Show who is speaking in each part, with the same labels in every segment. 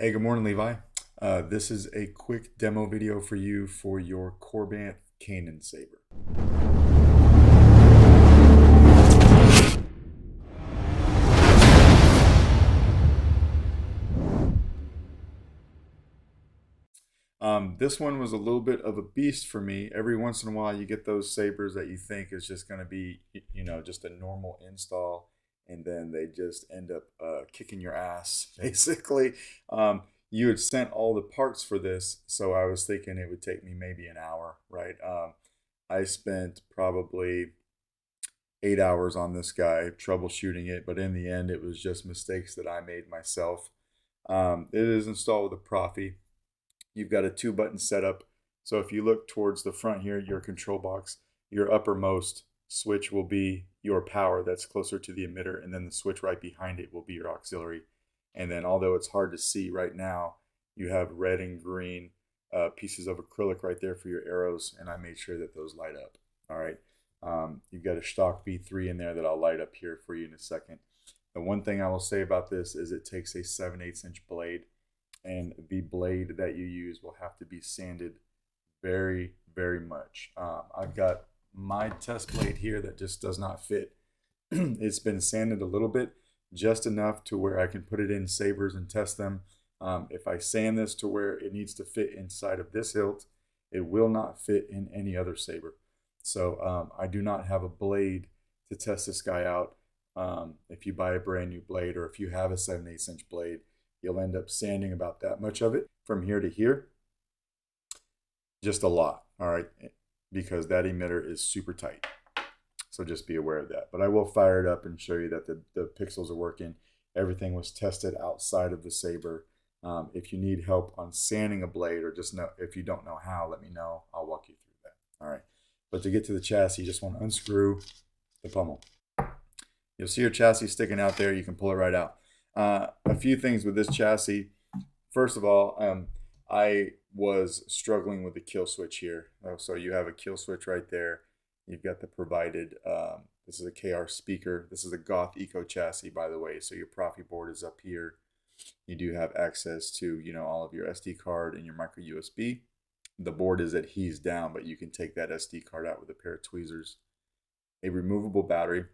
Speaker 1: Hey, good morning, Levi. This is a quick demo video for you for your Corbanth Kanan saber. This one was a little bit of a beast for me. Every once in a while, you get those sabers that you think is just going to be, just a normal install, and then they just end up kicking your ass, basically. You had sent all the parts for this, so I was thinking it would take me maybe an hour, right? I spent probably 8 hours on this guy troubleshooting it, but in the end, it was just mistakes that I made myself. It is installed with a Proffie. You've got a 2-button setup. So if you look towards the front here, your control box, your uppermost switch will be your power that's closer to the emitter, and then the switch right behind it will be your auxiliary. And then although it's hard to see right now, you have red and green pieces of acrylic right there for your arrows, and I made sure that those light up. All right. You've got a stock V3 in there that I'll light up here for you in a second. The one thing I will say about this is it takes a 7/8 inch blade, and the blade that you use will have to be sanded very, very much. I've got my test blade here that just does not fit. It's been sanded a little bit, just enough to where I can put it in sabers and test them. If I sand this to where it needs to fit inside of this hilt, it will not fit in any other saber. So I do not have a blade to test this guy out. If you buy a brand new blade, or if you have a 7/8 inch blade, you'll end up sanding about that much of it from here to here. Just a lot, all right, because that emitter is super tight. So just be aware of that. But I will fire it up and show you that the pixels are working. Everything was tested outside of the saber. If you need help on sanding a blade, or just know if you don't know how, let me know. I'll walk you through that. All right. But to get to the chassis, you just want to unscrew the pommel. You'll see your chassis sticking out there. You can pull it right out. A few things with this chassis. First of all, I was struggling with the kill switch here. So you have a kill switch right there. You've got the provided, this is a KR speaker. This is a Goth Eco chassis, by the way. So your Proffie board is up here. You do have access to, all of your SD card and your micro USB. The board is adhesed down, but you can take that SD card out with a pair of tweezers. A removable battery,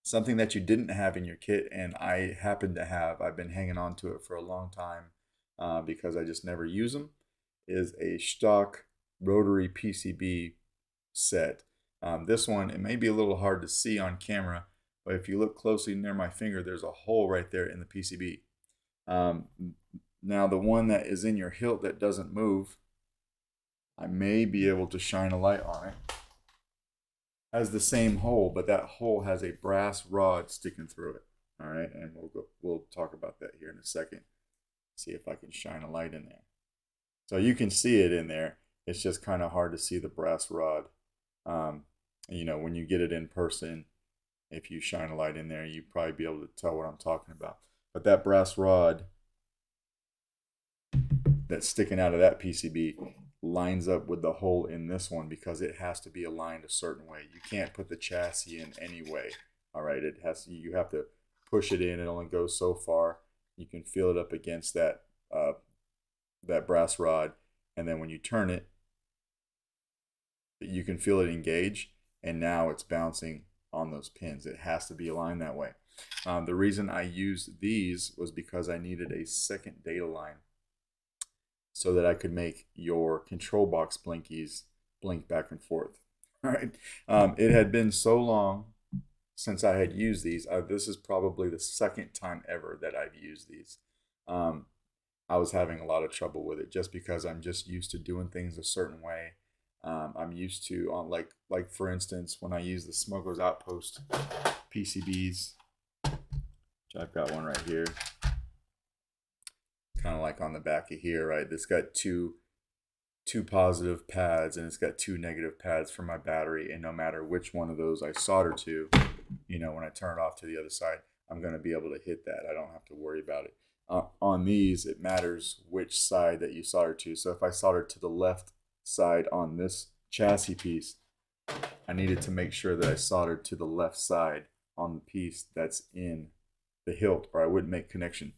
Speaker 1: something that you didn't have in your kit, and I happen to have. I've been hanging on to it for a long time because I just never use them, is a stock rotary PCB set. This one, it may be a little hard to see on camera, but if you look closely near my finger, there's a hole right there in the PCB. Now the one that is in your hilt that doesn't move, I may be able to shine a light on it. Has the same hole, but that hole has a brass rod sticking through it. All right, and we'll talk about that here in a second. See if I can shine a light in there. So you can see it in there. It's just kind of hard to see the brass rod. When you get it in person, if you shine a light in there, you'd probably be able to tell what I'm talking about. But that brass rod that's sticking out of that PCB lines up with the hole in this one because it has to be aligned a certain way. You can't put the chassis in any way. All right, you have to push it in. It only goes so far. You can feel it up against that brass rod, and then when you turn it, you can feel it engage, and now it's bouncing on those pins. It has to be aligned that way. The reason I used these was because I needed a second data line so that I could make your control box blinkies blink back and forth. All right. It had been so long since I had used these. This is probably the second time ever that I've used these. I was having a lot of trouble with it just because I'm just used to doing things a certain way. I'm used to, like for instance, when I use the Smuggler's Outpost PCBs, which I've got one right here, kind of like on the back of here, right? It's got two positive pads, and it's got two negative pads for my battery, and no matter which one of those I solder to, when I turn it off to the other side, I'm going to be able to hit that. I don't have to worry about it. On these, it matters which side that you solder to. So if I solder to the left side on this chassis piece, I needed to make sure that I soldered to the left side on the piece that's in the hilt, or I wouldn't make connection.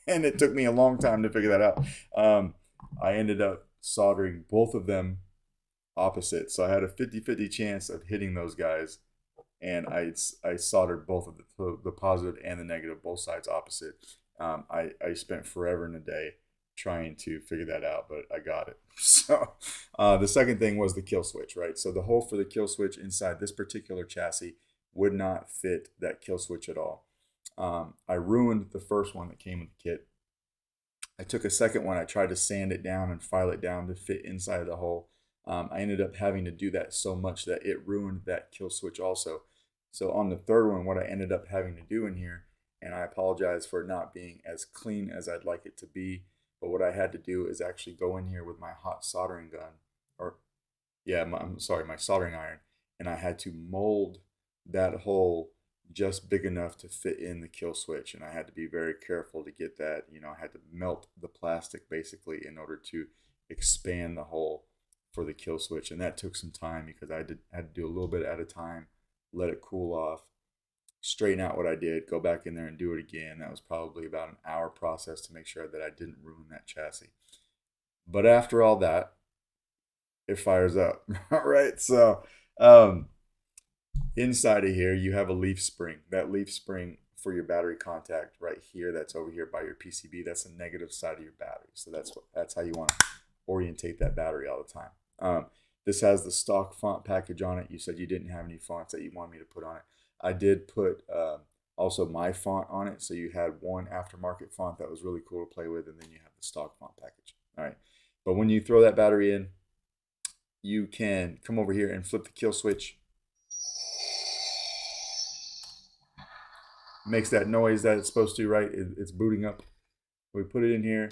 Speaker 1: and it took me a long time to figure that out. I ended up soldering both of them opposite. So I had a 50-50 chance of hitting those guys, and I soldered both of the positive and the negative, both sides opposite. I spent forever in a day trying to figure that out, but I got it. So the second thing was the kill switch, right? So the hole for the kill switch inside this particular chassis would not fit that kill switch at all. I ruined the first one that came with the kit. I took a second one. I tried to sand it down and file it down to fit inside of the hole. I ended up having to do that so much that it ruined that kill switch also. So on the third one, what I ended up having to do in here, and I apologize for not being as clean as I'd like it to be, but what I had to do is actually go in here with my hot soldering gun, or yeah, I'm sorry, my soldering iron, and I had to mold that hole just big enough to fit in the kill switch. And I had to be very careful to get that. I had to melt the plastic basically in order to expand the hole for the kill switch. And that took some time because I had to do a little bit at a time, let it cool off, straighten out what I did, go back in there and do it again. That was probably about an hour process to make sure that I didn't ruin that chassis. But after all that, it fires up. All right. So inside of here, you have a leaf spring. That leaf spring for your battery contact right here, that's over here by your PCB, that's the negative side of your battery. So that's how you want to orientate that battery all the time. This has the stock font package on it. You said you didn't have any fonts that you wanted me to put on it. I did put also my font on it. So you had one aftermarket font that was really cool to play with, and then you have the stock font package. All right. But when you throw that battery in, you can come over here and flip the kill switch. Makes that noise that it's supposed to, right? It's booting up. We put it in here.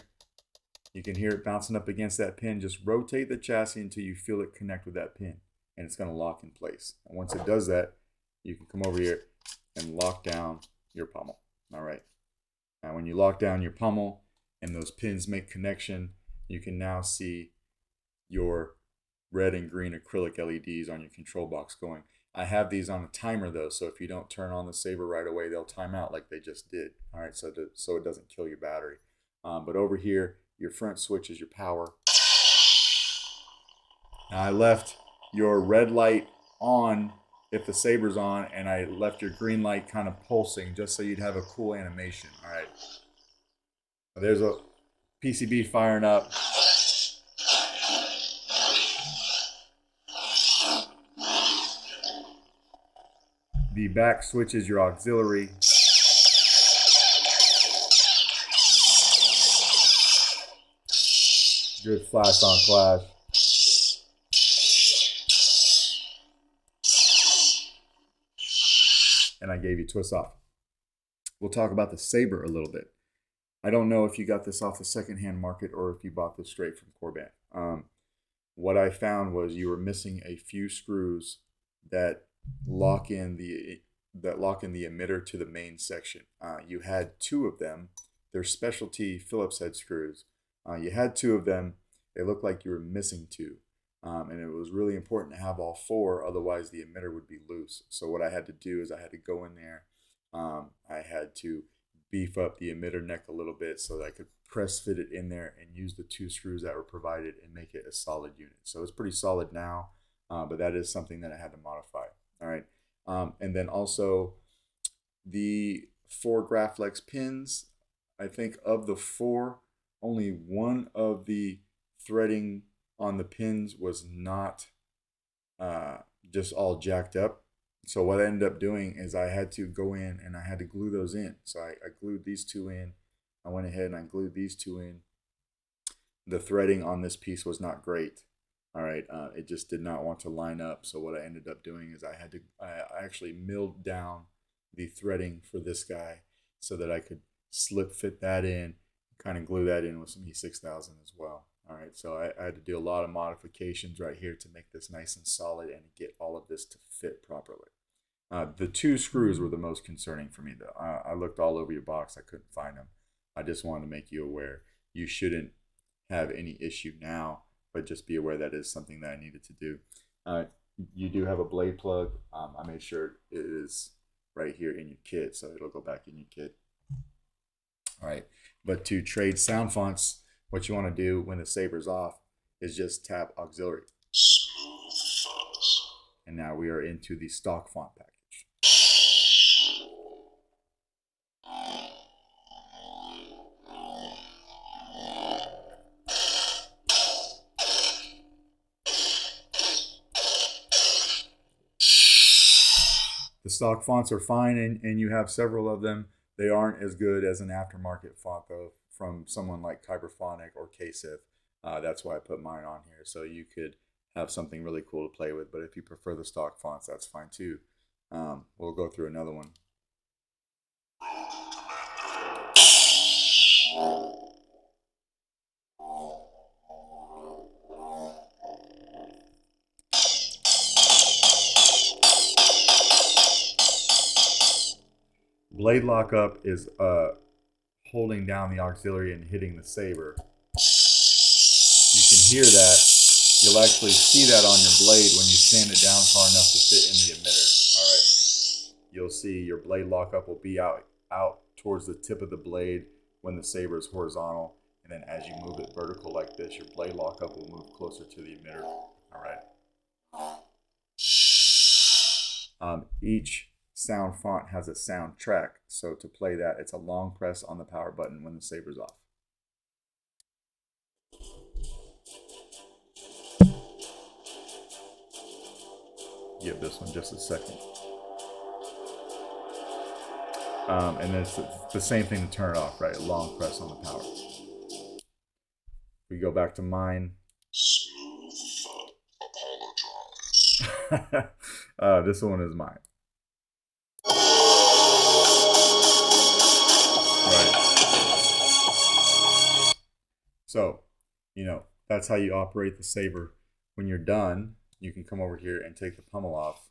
Speaker 1: You can hear it bouncing up against that pin. Just rotate the chassis until you feel it connect with that pin, and it's going to lock in place. And once it does that, you can come over here and lock down your pommel. All right. Now, when you lock down your pommel and those pins make connection, you can now see your red and green acrylic LEDs on your control box going. I have these on a timer though, so if you don't turn on the saber right away, they'll time out like they just did. All right, so it doesn't kill your battery. But over here, your front switch is your power. Now I left your red light on if the saber's on, and I left your green light kind of pulsing just so you'd have a cool animation. All right. There's a PCB firing up. The back switch is your auxiliary. Good flash on flash. And I gave you twist off. We'll talk about the saber a little bit. I don't know if you got this off the secondhand market or if you bought this straight from Corban. What I found was you were missing a few screws that lock in the emitter to the main section. You had two of them. They're specialty Phillips head screws. You had two of them. They looked like you were missing two. And it was really important to have all four, otherwise the emitter would be loose. So what I had to do is I had to go in there. I had to beef up the emitter neck a little bit so that I could press fit it in there and use the two screws that were provided and make it a solid unit. So it's pretty solid now, but that is something that I had to modify. All right. And then also the 4 Graflex pins. I think of the 4, only one of the threading on the pins was not just all jacked up. So what I ended up doing is I had to go in and I had to glue those in. So I glued these two in. I went ahead and I glued these two in. The threading on this piece was not great. All right, it just did not want to line up. So what I ended up doing is I actually milled down the threading for this guy so that I could slip fit that in, kind of glue that in with some E6000 as well. All right, so I had to do a lot of modifications right here to make this nice and solid and get all of this to fit properly. The 2 screws were the most concerning for me though. I looked all over your box, I couldn't find them. I just wanted to make you aware. You shouldn't have any issue now, but just be aware that is something that I needed to do. You do have a blade plug. I made sure it is right here in your kit, so it'll go back in your kit. All right. But to trade sound fonts, what you want to do when the saber's off is just tap auxiliary. Smooth fuzz. And now we are into the stock font package. The stock fonts are fine, and you have several of them. They aren't as good as an aftermarket font, though, from someone like Kyberphonic or KSIF. That's why I put mine on here, so you could have something really cool to play with. But if you prefer the stock fonts, that's fine too. We'll go through another one. Blade lockup is holding down the auxiliary and hitting the saber. You can hear that. You'll actually see that on your blade when you stand it down far enough to fit in the emitter. All right. You'll see your blade lockup will be out towards the tip of the blade when the saber is horizontal. And then as you move it vertical like this, your blade lockup will move closer to the emitter. All right. Each sound font has a sound track. So to play that, it's a long press on the power button when the saber's off. Give this one just a second. And then it's the same thing to turn it off, right? A long press on the power. We go back to mine. Smooth apologize. This one is mine. Right. So, that's how you operate the saber. When you're done, you can come over here and take the pommel off.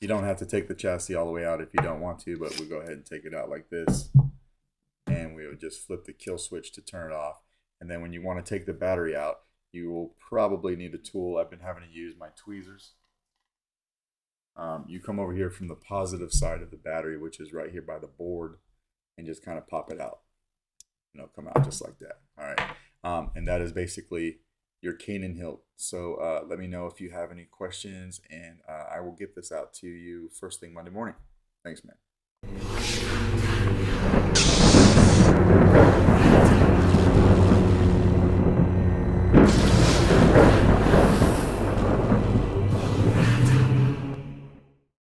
Speaker 1: You don't have to take the chassis all the way out if you don't want to, but we'll go ahead and take it out like this. And we'll just flip the kill switch to turn it off. And then when you want to take the battery out, you will probably need a tool. I've been having to use my tweezers. You come over here from the positive side of the battery, which is right here by the board, and just kind of pop it out. Come out just like that. All right. And that is basically your Kanan hilt. So let me know if you have any questions, and I will get this out to you first thing Monday morning. Thanks, man.